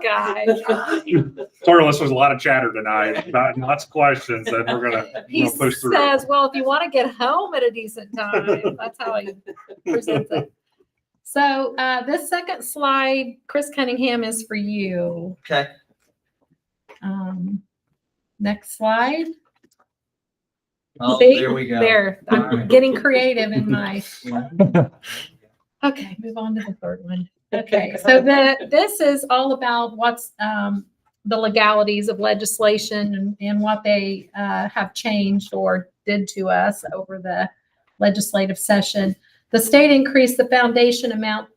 God. Sorry, unless there's a lot of chatter tonight, lots of questions, then we're He gonna push through. says, well, if you want to get home at a decent time, that's how he presents it. So this second slide, Chris Cunningham, is for you. Okay. Next slide. Oh, See? there we go. There, I'm All right. getting creative in my. Okay, move on to the third one. Okay, so this is all about what's the legalities of legislation and what they have changed or did to us over the legislative session. The state increased the foundation amount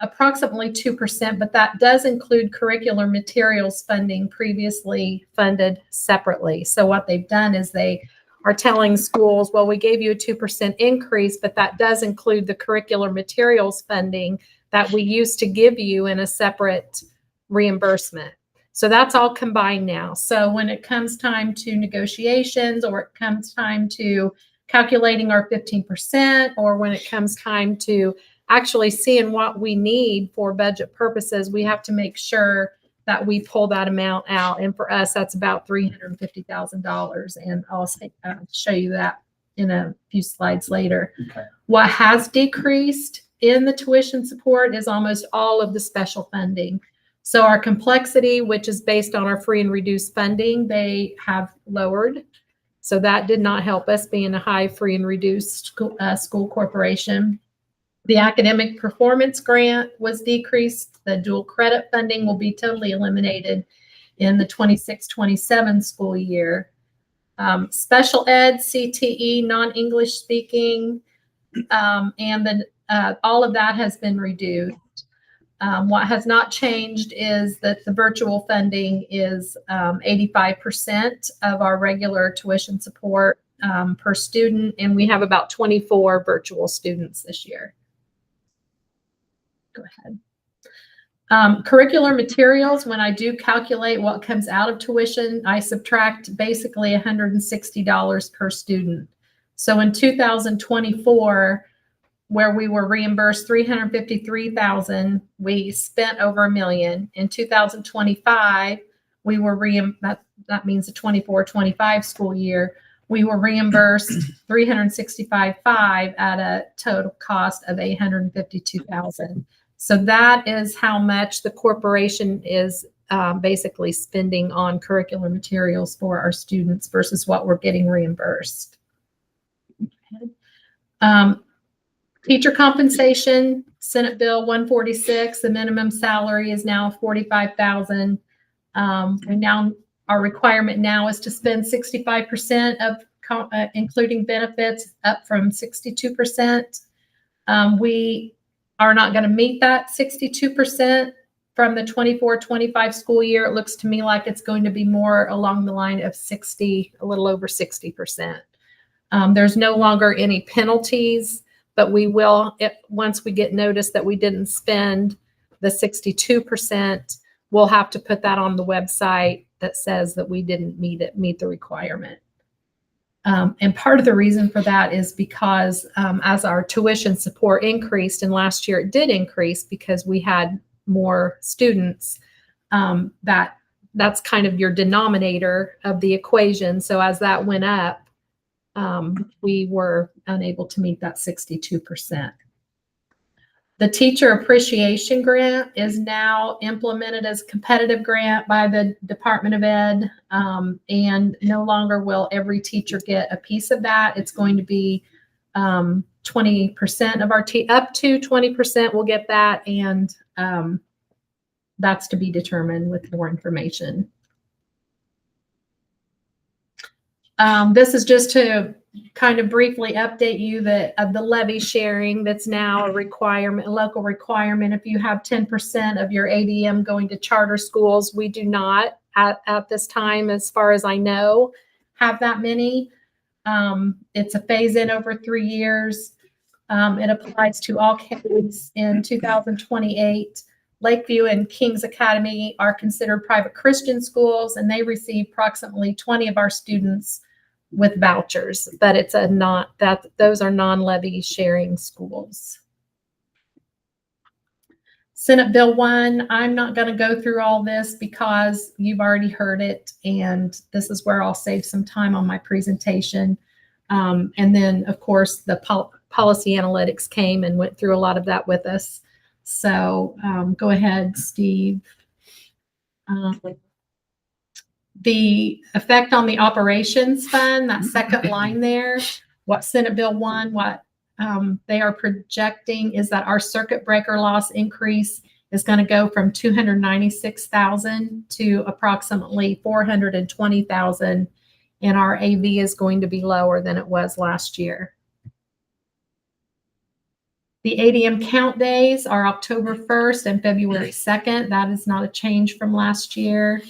approximately 2%, but that does include curricular materials funding previously funded separately. So what they've done is they are telling schools, well, we gave you a 2% increase, but that does include the curricular materials funding that we used to give you in a separate reimbursement. So that's all combined now. So when it comes time to negotiations, or it comes time to calculating our 15%, or when it comes time to actually seeing what we need for budget purposes, we have to make sure that we pull that amount out. And for us, that's about $350,000. And I'll show you that in a few slides later. Okay. What has decreased in the tuition support is almost all of the special funding. So our complexity, which is based on our free and reduced funding, they have lowered. So that did not help us being a high free and reduced school corporation. The academic performance grant was decreased. The dual credit funding will be totally eliminated in the 26-27 school year. Special ed, CTE, non-English speaking, and then all of that has been reduced. What has not changed is that the virtual funding is 85% of our regular tuition support per student, and we have about 24 virtual students this year. Go ahead. Curricular materials, when I do calculate what comes out of tuition, I subtract basically $160 per student. So in 2024, where we were reimbursed $353,000, we spent over $1 million. In 2025, we were that means the 24-25 school year, we were reimbursed $365,500 at a total cost of $852,000. So that is how much the corporation is basically spending on curricular materials for our students versus what we're getting reimbursed. Teacher compensation, Senate Bill 146, the minimum salary is now $45,000. And now our requirement now is to spend 65% of including benefits, up from 62%. We are not going to meet that 62% from the 24-25 school year. It looks to me like it's going to be more along the line of 60, a little over 60%. There's no longer any penalties, but we will, once we get notice that we didn't spend the 62%, we'll have to put that on the website that says that we didn't meet the requirement. And part of the reason for that is because as our tuition support increased, and last year it did increase because we had more students, that's kind of your denominator of the equation. So as that went up, we were unable to meet that 62%. The teacher appreciation grant is now implemented as a competitive grant by the Department of Ed, and no longer will every teacher get a piece of that. It's going to be 20% of our up to 20% will get that, and that's to be determined with more information. This is just to kind of briefly update you that of the levy sharing, that's now a requirement, a local requirement. If you have 10% of your ADM going to charter schools, we do not at this time, as far as I know, have that many. It's a phase in over 3 years. It applies to all kids in 2028. Lakeview and King's Academy are considered private Christian schools, and they receive approximately 20 of our students with vouchers, but it's a not that those are non-levy sharing schools. Senate Bill 1, I'm not going to go through all this because you've already heard it, and this is where I'll save some time on my presentation. And then, of course, the policy analytics came and went through a lot of that with us. So go ahead, Steve. The effect on the operations fund, that second line there, what Senate Bill 1, what they are projecting is that our circuit breaker loss increase is going to go from 296,000 to approximately 420,000, and our AV is going to be lower than it was last year. The ADM count days are October 1st and February 2nd. That is not a change from last year.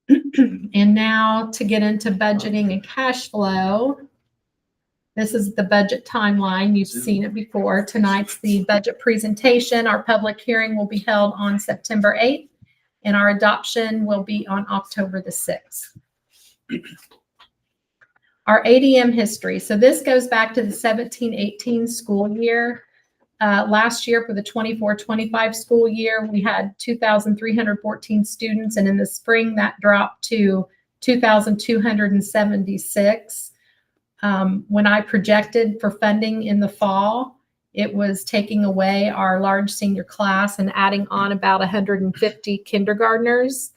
And now to get into budgeting and cash flow. This is the budget timeline. You've seen it before. Tonight's the budget presentation. Our public hearing will be held on September 8th, and our adoption will be on October the 6th. Our ADM history. So this goes back to the 17-18 school year. Last year for the 24-25 school year, we had 2,314 students, and in the spring that dropped to 2,276. When I projected for funding in the fall, it was taking away our large senior class and adding on about 150 kindergartners.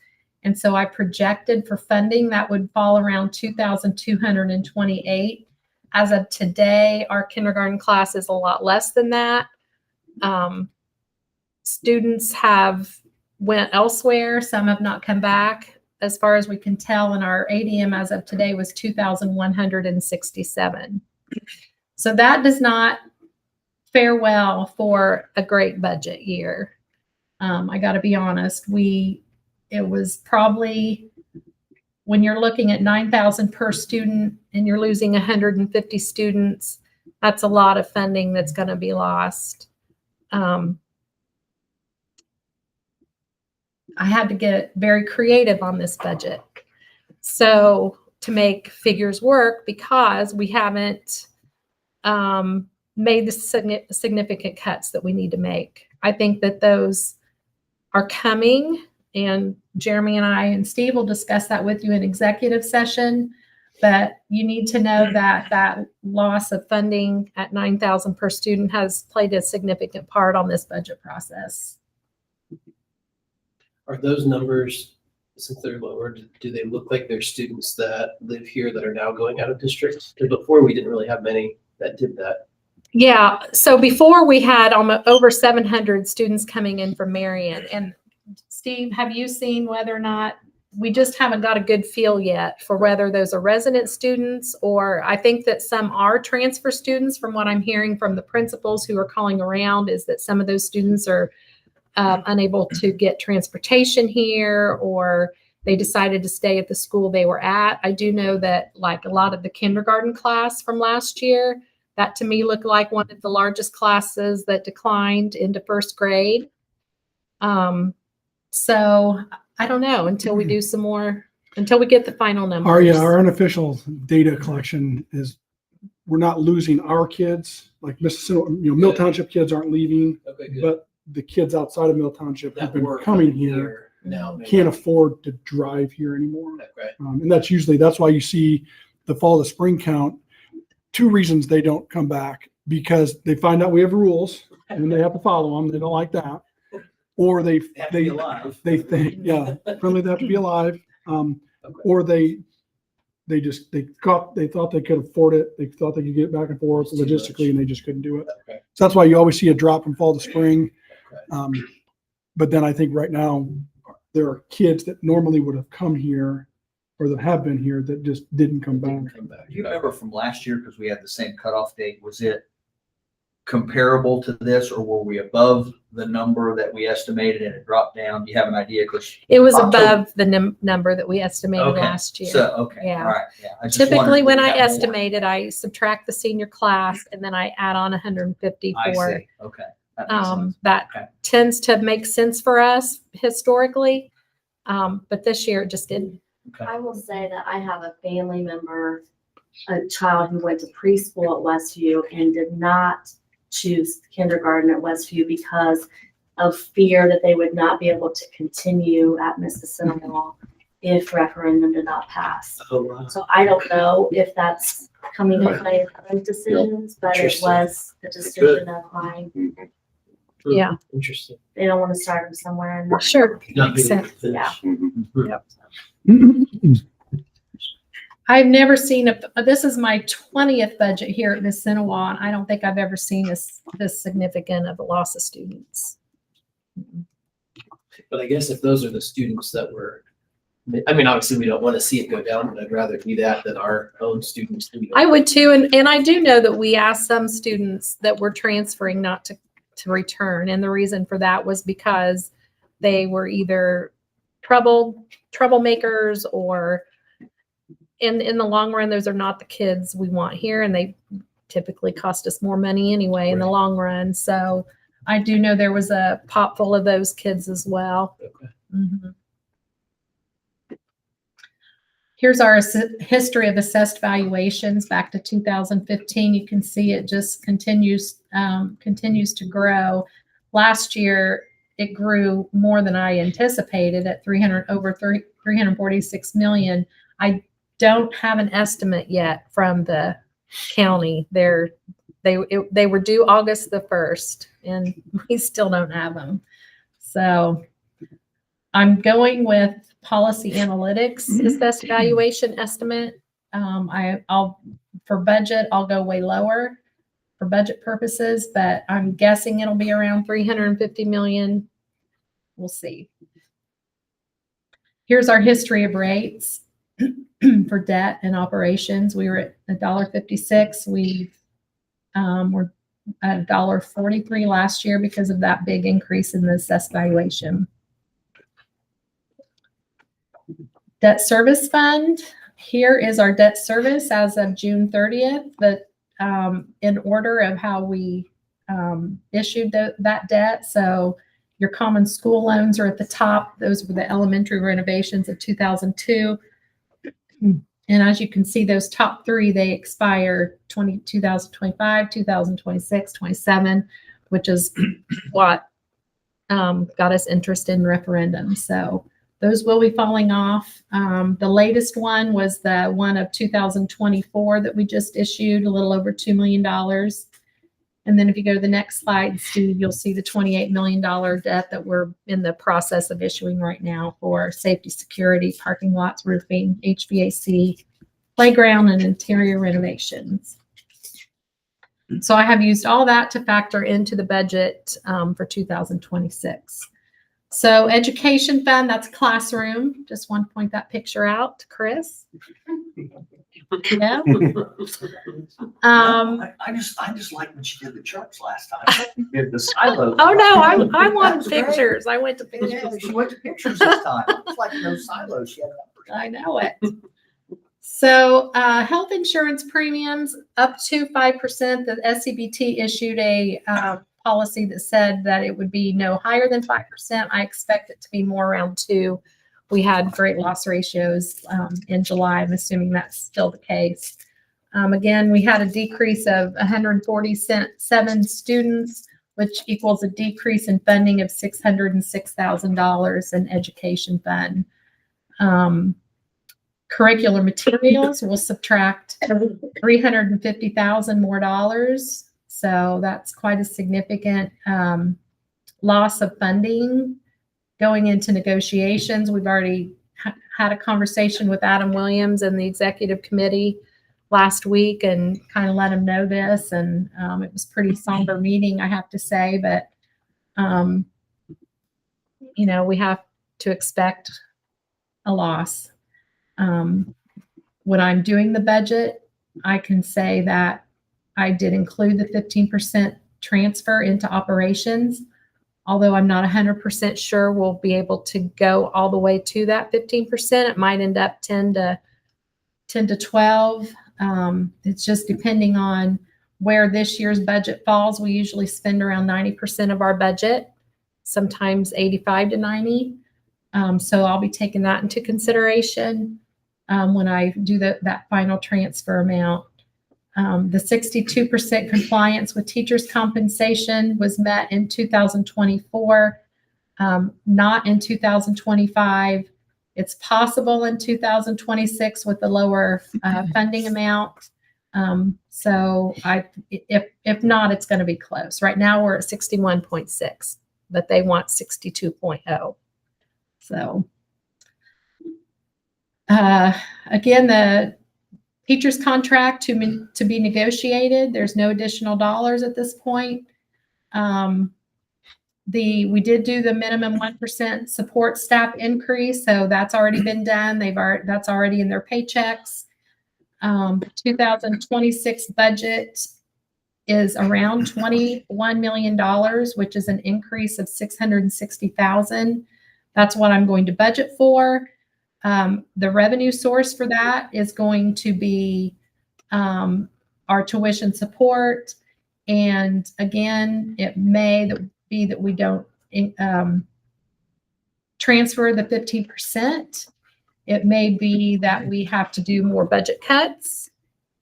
And so I projected for funding that would fall around 2,228. As of today, our kindergarten class is a lot less than that. Students have went elsewhere. Some have not come back. As far as we can tell, and our ADM as of today was 2,167. So that does not fare well for a great budget year. I got to be honest. It was probably, when you're looking at 9,000 per student and you're losing 150 students, that's a lot of funding that's going to be lost. I had to get very creative on this budget. So to make figures work, because we haven't made the significant cuts that we need to make. I think that those are coming, and Jeremy and I and Steve will discuss that with you in executive session. But you need to know that that loss of funding at 9,000 per student has played a significant part on this budget process. Are those numbers, since they're lower, do they look like they're students that live here that are now going out of district? Because before we didn't really have many that did that. Yeah, so before we had almost over 700 students coming in from Marion. And Steve, have you seen whether or not, we just haven't got a good feel yet for whether those are resident students, or I think that some are transfer students. From what I'm hearing from the principals who are calling around, is that some of those students are unable to get transportation here, or they decided to stay at the school they were at. I do know that, like, a lot of the kindergarten class from last year, that to me looked like one of the largest classes that declined into first grade. So I don't know until we do some more, until we get the final numbers. Our unofficial data collection is we're not losing our kids. Like Mill Township kids aren't leaving, Okay, good. but the kids outside of Mill Township That have been were coming here now. can't afford to drive here anymore. Okay. And that's why you see the fall to spring count. Two reasons they don't come back: because they find out we have rules and they have to follow them. They don't like that. Or they Have to be alive. think, yeah, friendly, they have to be alive. Or they thought they could afford it. They thought they could get back and forth It's too logistically, much. and they just couldn't do it. Okay. So that's why you always see a drop from fall to spring. Okay. But then I think right now there are kids that normally would have come here or that have been here that just didn't come back. Come back. Do you remember from last year, because we had the same cutoff date, was it comparable to this, or were we above the number that we estimated and it dropped down? Do you have an idea? Because It was October- above the number that we estimated Okay, last year. so, okay, Yeah. all right, yeah. I just wondered Typically, if when we I got more. estimated, I subtract the senior class and then I add on 150 I for, see, okay. That makes sense. that Okay. tends to make sense for us historically. But this year it just didn't. I will say that I have a family member, a child who went to preschool at Westview and did not choose kindergarten at Westview because of fear that they would not be able to continue at Mississinawa if referendum did not pass. Oh, wow. So I don't know if that's coming into play in current decisions, but it Interesting. was the decision of mine. Yeah. Interesting. They don't want to start them somewhere and not. Sure. Not Makes being able to sense. finish. I've never seen this is my 20th budget here at Mississinawa, and I don't think I've ever seen this significant of a loss of students. But I guess if those are the students that were, I mean, obviously we don't want to see it go down, but I'd rather be that than our own students. I would too, and I do know that we asked some students that were transferring not to return, and the reason for that was because they were either troublemakers, or in the long run, those are not the kids we want here, and they typically cost us more money anyway in the Right. long run. So I do know there was a pot full of those kids as well. Okay. Mhm. Here's our history of assessed valuations back to 2015. You can see it just continues to grow. Last year, it grew more than I anticipated at 346 million. I don't have an estimate yet from the county. They were due August the 1st, and we still don't have them. So I'm going with Policy Analytics assessed valuation estimate. For budget, I'll go way lower for budget purposes, but I'm guessing it'll be around 350 million. We'll see. Here's our history of rates for debt and operations. We were at $1.56. We were at $1.43 last year because of that big increase in the assessed valuation. Debt service fund. Here is our debt service as of June 30th, but in order of how we issued that debt. So your common school loans are at the top. Those were the elementary renovations of 2002. And as you can see, those top three, they expire 2025, 2026, 27, which is what got us interested in referendum. So those will be falling off. The latest one was the one of 2024 that we just issued, a little over $2 million. And then if you go to the next slide, Steve, you'll see the $28 million debt that we're in the process of issuing right now for safety, security, parking lots, roofing, HVAC, playground, and interior renovations. So I have used all that to factor into the budget for 2026. So education fund, that's classroom. Just want to point that picture out to Chris. Yeah. I just like when she did the charts last time. You did the silos. Oh no, I That wanted was great. pictures. I went to Yeah, pictures. she went to pictures this time. It's like those silos she had. I know it. So health insurance premiums up to 5%. The SCBT issued a policy that said that it would be no higher than 5%. I expect it to be more around 2%. We had great loss ratios in July. I'm assuming that's still the case. Again, we had a decrease of 147 students, which equals a decrease in funding of $606,000 in education fund. Curricular materials will subtract $350,000 more dollars. So that's quite a significant loss of funding. Going into negotiations, we've already had a conversation with Adam Williams and the executive committee last week and kind of let him know this. And it was a pretty somber meeting, I have to say, but we have to expect a loss. When I'm doing the budget, I can say that I did include the 15% transfer into operations. Although I'm not 100% sure we'll be able to go all the way to that 15%. It might end up 10 to 12. It's just depending on where this year's budget falls. We usually spend around 90% of our budget, sometimes 85 to 90. So I'll be taking that into consideration when I do that final transfer amount. The 62% compliance with teachers' compensation was met in 2024, not in 2025. It's possible in 2026 with the lower funding amount. So if not, it's going to be close. Right now we're at 61.6, but they want 62.0. So again, the teacher's contract to be negotiated. There's no additional dollars at this point. We did do the minimum 1% support staff increase, so that's already been done. That's already in their paychecks. 2026 budget is around $21 million, which is an increase of $660,000. That's what I'm going to budget for. The revenue source for that is going to be our tuition support. And again, it may be that we don't transfer the 15%. It may be that we have to do more budget cuts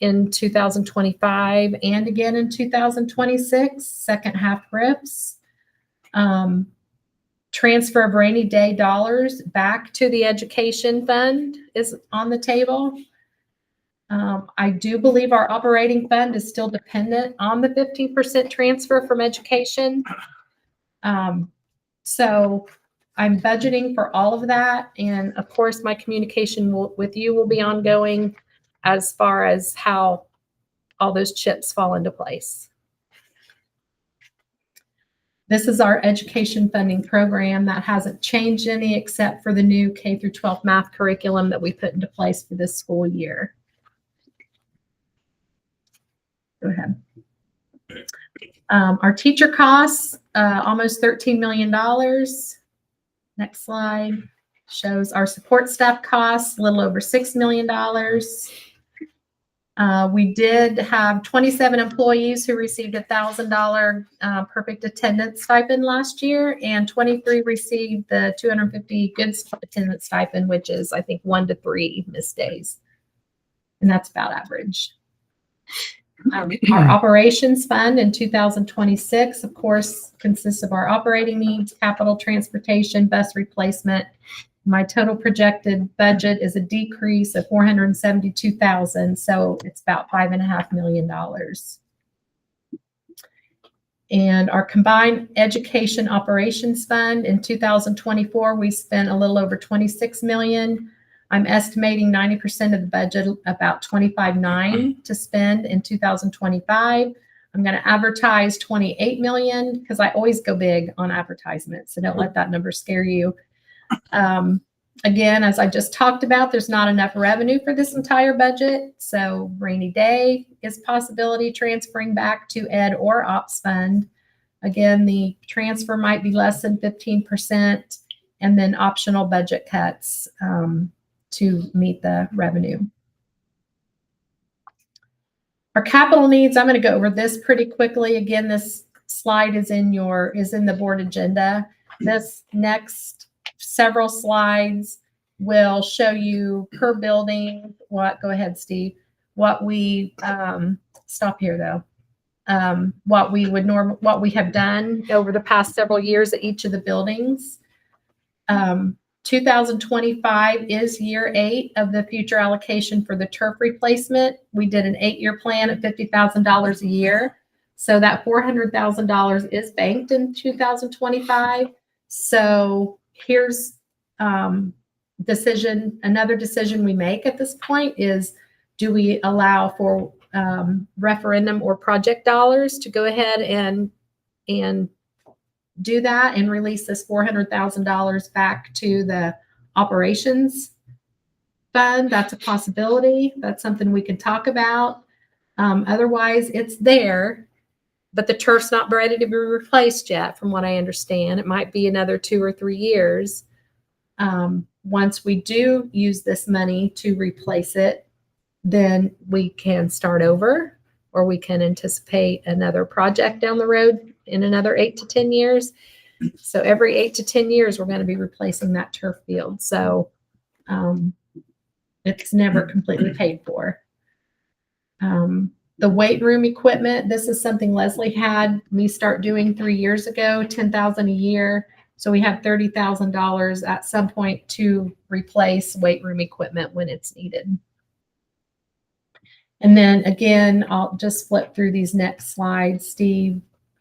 in 2025 and again in 2026, second half RIFs. Transfer of rainy day dollars back to the education fund is on the table. I do believe our operating fund is still dependent on the 15% transfer from education. So I'm budgeting for all of that. And of course, my communication with you will be ongoing as far as how all those chips fall into place. This is our education funding program that hasn't changed any except for the new K through 12 math curriculum that we put into place for this school year. Go ahead. Our teacher costs, almost $13 million. Next slide shows our support staff costs, a little over $6 million. We did have 27 employees who received a $1,000 perfect attendance stipend last year, and 23 received the 250 good attendance stipend, which is, I think, 1 to 3 missed days. And that's about average. Our operations fund in 2026, of course, consists of our operating needs, capital, transportation, bus replacement. My total projected budget is a decrease of $472,000, so it's about $5.5 million. And our combined education operations fund in 2024, we spent a little over $26 million. I'm estimating 90% of the budget, about $25.9 to spend in 2025. I'm going to advertise $28 million because I always go big on advertisements, so don't let that number scare you. Again, as I just talked about, there's not enough revenue for this entire budget. So rainy day is possibility transferring back to ed or ops fund. Again, the transfer might be less than 15%, and then optional budget cuts to meet the revenue. Our capital needs, I'm going to go over this pretty quickly. Again, this slide is in the board agenda. This next several slides will show you per building go ahead, Steve, what we stop here though. What we have done over the past several years at each of the buildings. 2025 is year 8 of the future allocation for the turf replacement. We did an 8-year plan at $50,000 a year. So that $400,000 is banked in 2025. So here's another decision we make at this point is, do we allow for referendum or project dollars to go ahead and do that and release this $400,000 back to the operations fund? That's a possibility. That's something we can talk about. Otherwise, it's there, but the turf's not ready to be replaced yet, from what I understand. It might be another 2 or 3 years. Once we do use this money to replace it, then we can start over, or we can anticipate another project down the road in another 8 to 10 years. So every 8 to 10 years, we're going to be replacing that turf field. So it's never completely paid for. The weight room equipment, this is something Leslie had me start doing 3 years ago, $10,000 a year. So we have $30,000 at some point to replace weight room equipment when it's needed. And then again, I'll just flip through these next slides, Steve.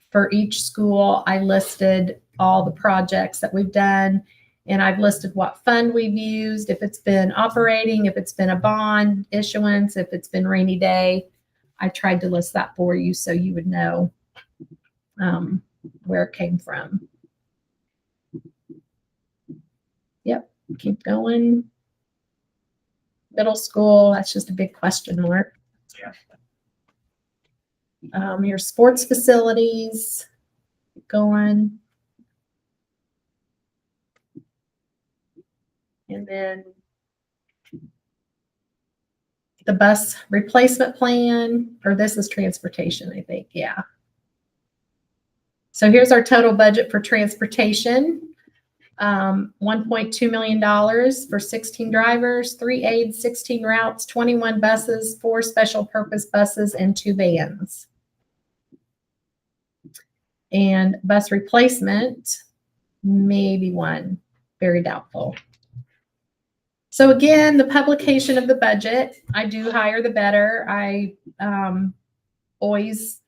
For each school, I listed all the projects that we've done, and I've listed what fund we've used, if it's been operating, if it's been a bond issuance, if it's been rainy day. I tried to list that for you so you would know where it came from. Yep, keep going. Middle school, that's just a big question mark. Your sports facilities, keep going. And then the bus replacement plan, or this is transportation, I think, yeah. So here's our total budget for transportation. $1.2 million for 16 drivers, 3 aides, 16 routes, 21 buses, 4 special purpose buses, and 2 vans. And bus replacement, maybe 1, very doubtful. So again, the publication of the budget, I do higher the better. I always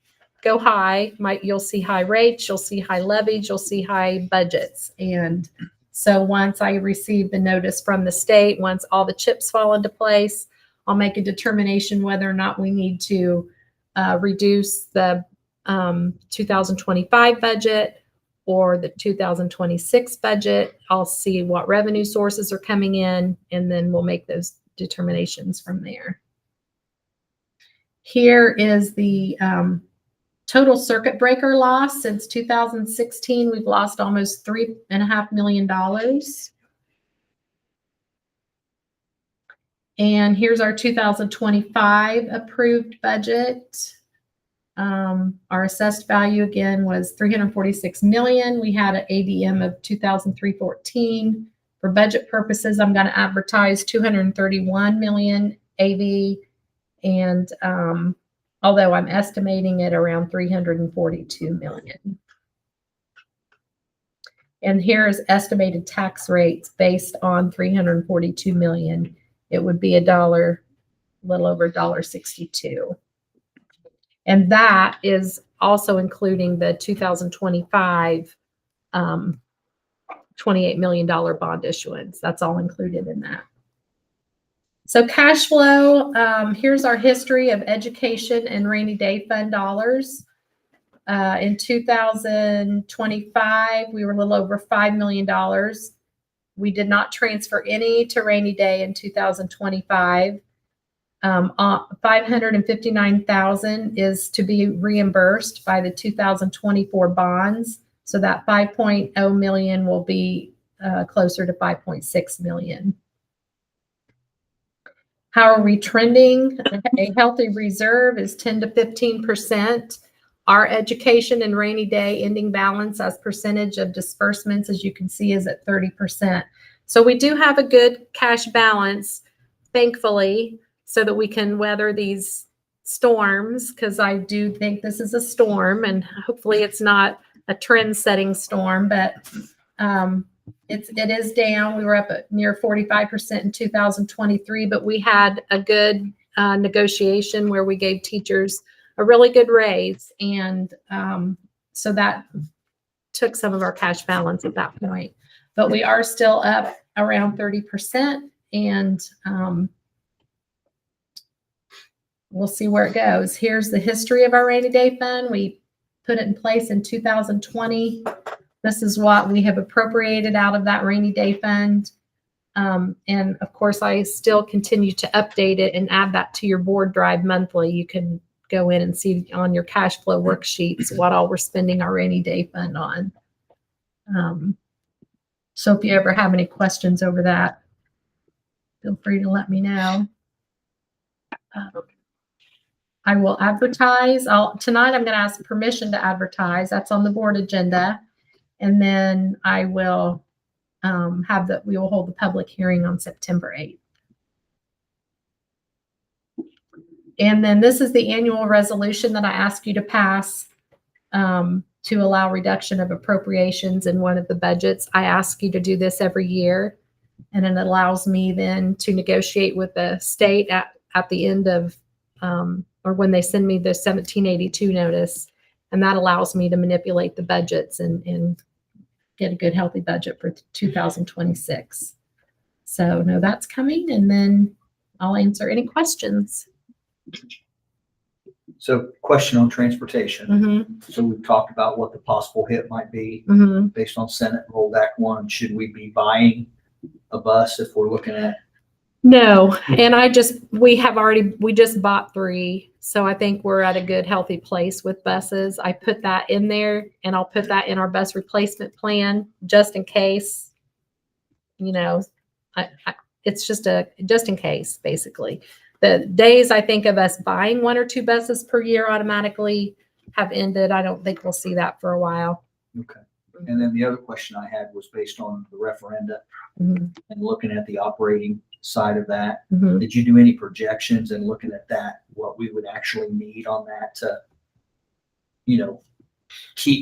go high. You'll see high rates, you'll see high levies, you'll see high budgets. And so once I receive the notice from the state, once all the chips fall into place, I'll make a determination whether or not we need to reduce the 2025 budget or the 2026 budget. I'll see what revenue sources are coming in, and then we'll make those determinations from there. Here is the total circuit breaker loss since 2016. We've lost almost $3.5 million. And here's our 2025 approved budget. Our assessed value again was $346 million. We had an ADM of 2,314. For budget purposes, I'm going to advertise $231 million AV, and although I'm estimating it around $342 million. And here's estimated tax rates based on $342 million. It would be a little over $1.62. And that is also including the 2025 $28 million bond issuance. That's all included in that. So cash flow, here's our history of education and rainy day fund dollars. In 2025, we were a little over $5 million. We did not transfer any to rainy day in 2025. 559,000 is to be reimbursed by the 2024 bonds. So that 5.0 million will be closer to 5.6 million. How are we trending? A healthy reserve is 10 to 15%. Our education and rainy day ending balance as percentage of disbursements, as you can see, is at 30%. So we do have a good cash balance, thankfully, so that we can weather these storms, because I do think this is a storm, and hopefully it's not a trend-setting storm, but it is down. We were up at near 45% in 2023, but we had a good negotiation where we gave teachers a really good raise, and so that took some of our cash balance at that point. But we are still up around 30%, and we'll see where it goes. Here's the history of our rainy day fund. We put it in place in 2020. This is what we have appropriated out of that rainy day fund. And of course, I still continue to update it and add that to your board drive monthly. You can go in and see on your cash flow worksheets what all we're spending our rainy day fund on. So if you ever have any questions over that, feel free to let me know. I will advertise. Tonight I'm going to ask permission to advertise. That's on the board agenda. And then I will we will hold the public hearing on September 8th. And then this is the annual resolution that I ask you to pass to allow reduction of appropriations in one of the budgets. I ask you to do this every year, and it allows me then to negotiate with the state at the end of, or when they send me the 1782 notice, and that allows me to manipulate the budgets and get a good, healthy budget for 2026. So no, that's coming, and then I'll answer any questions. So question on transportation. Mm-hmm, So we've talked about what the possible hit might be mm-hmm. based on Senate Rolled Act 1. Should we be buying a bus if we're looking at? No, and we just bought 3. So I think we're at a good, healthy place with buses. I put that in there, and I'll put that in our bus replacement plan just in case, it's just in case, basically. The days I think of us buying 1 or 2 buses per year automatically have ended. I don't think we'll see that for a while. Okay. And then the other question I had was based on the referenda Mhm, and looking at the operating side of that. mhm. Did you do any projections and looking at that, what we would actually need on that to,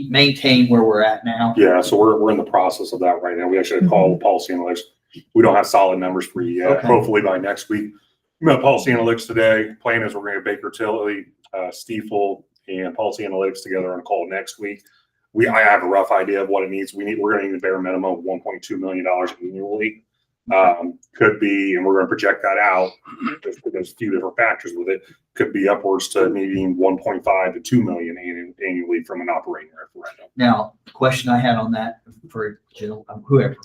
maintain where we're at now? Yeah, so we're in the process of that right now. We actually called the policy analytics. We don't have solid numbers for you yet. Okay. Hopefully by next week. We met policy analytics today. Plan is we're going to Baker Tilly, Stiefel, and policy analytics together on a call next week. I have a rough idea of what it needs. We're going to need a bare minimum of $1.2 million annually. Could be, and we're going to project that out. There's a few different factors with it. Could be upwards to needing 1.5 to 2 million annually from an operating referendum. Now, the question I had on that for Jill, whoever,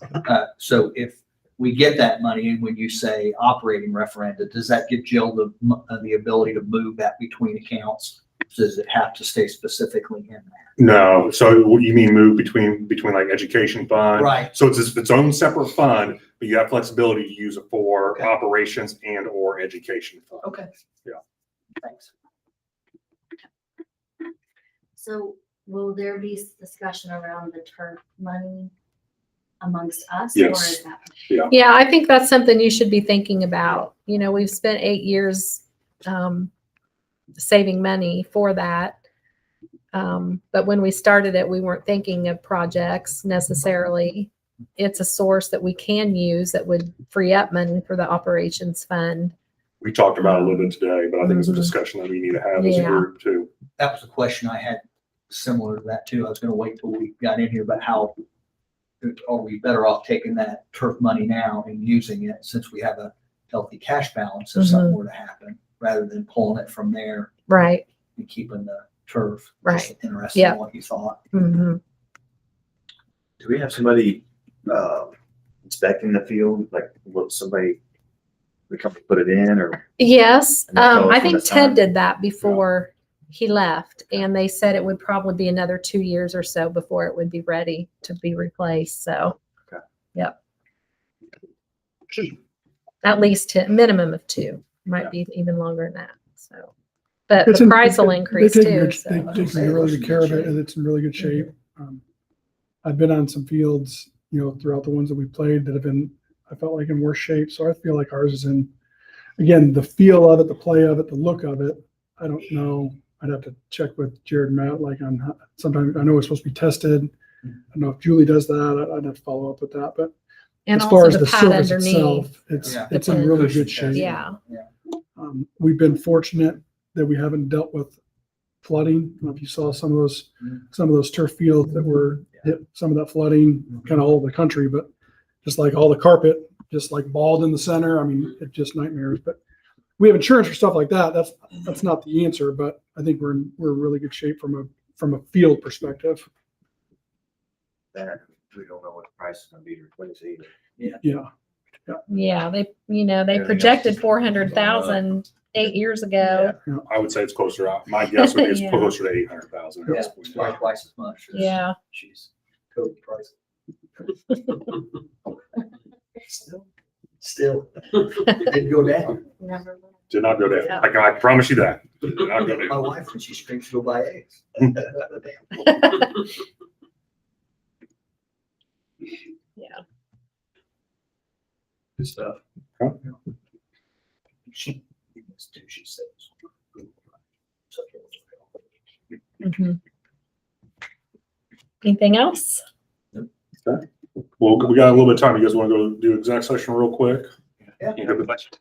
so if we get that money, and when you say operating referenda, does that give Jill the ability to move that between accounts? Does it have to stay specifically in that? No, so what you mean move between like education fund? Right. So it's its own separate fund, but you have flexibility to use it for Okay. operations and or education fund. Okay. Yeah. Thanks. So will there be discussion around the turf money amongst us? Yes. Or is that? Yeah, I think that's something you should be thinking about. We've spent 8 years saving money for that. But when we started it, we weren't thinking of projects necessarily. It's a source that we can use that would free up money for the operations fund. We talked about it a little bit today, but I think it's a Mhm. discussion that we need to have as a Yeah. group too. That was a question I had similar to that too. I was gonna wait till we got in here, but how are we better off taking that turf money now and using it since we have a healthy cash balance if something were to happen, rather than pulling it from there Right. and keeping the turf? Right. Just interested Yeah. in what you thought. hmm Do we have somebody inspecting the field? Like, will somebody, the company put it in or? Yes. And they'll tell us I when think it's Ted time? did that before he left, and they said it would probably be another 2 years or so before it would be ready to be replaced. So, Okay. Yep. At least a minimum of 2, might be even longer than that. So, but It's the in- price will they increase take too. good- So. They take really good care of it, and it's in really good shape. I've been on some fields, throughout the ones that we played that have been, I felt like in worse shape. So I feel like ours is in, again, the feel of it, the play of it, the look of it. I don't know. I'd have to check with Jared and Matt, like on sometimes I know it's supposed to be tested. I don't know if Julie does that. I'd have to follow up with that. But And as far also as the the pad surface underneath. itself, it's Yeah. it's in really good shape. Yeah. We've been fortunate that we haven't dealt with flooding. I don't know if you saw some of those turf fields that were hit, some of that flooding, kind of all over the country, but just like all the carpet, just like bald in the center. I mean, it's just nightmares. But we have insurance for stuff like that. That's not the answer, but I think we're in really good shape from a field perspective. That we don't know what the price is gonna be to replace either. Yeah. Yeah, they Everything projected else is 400,000 8 years ago. I would say it's closer. My guess would be it's Yeah. closer to 800,000 at Yeah, this point. probably twice as much. as- Yeah. Jeez. Code price. Still, it didn't go down. Never mind. Did not go down. I can promise you that. Did not go My down. wife, when she screams, she'll buy eggs. Yeah. Good stuff. Okay. She said. Mhm. Anything else? Well, we got a little bit of time. You guys want to go do exec session real quick? Yeah. You have a question?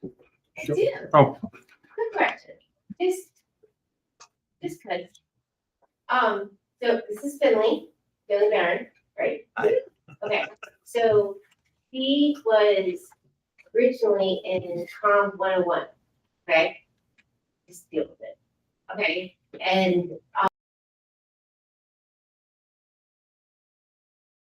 I do. Oh. Good question. Just cause. So this is Finley Barron, right? Hi. Okay, so he was originally in Com 101, okay? Just deal with it. Okay, and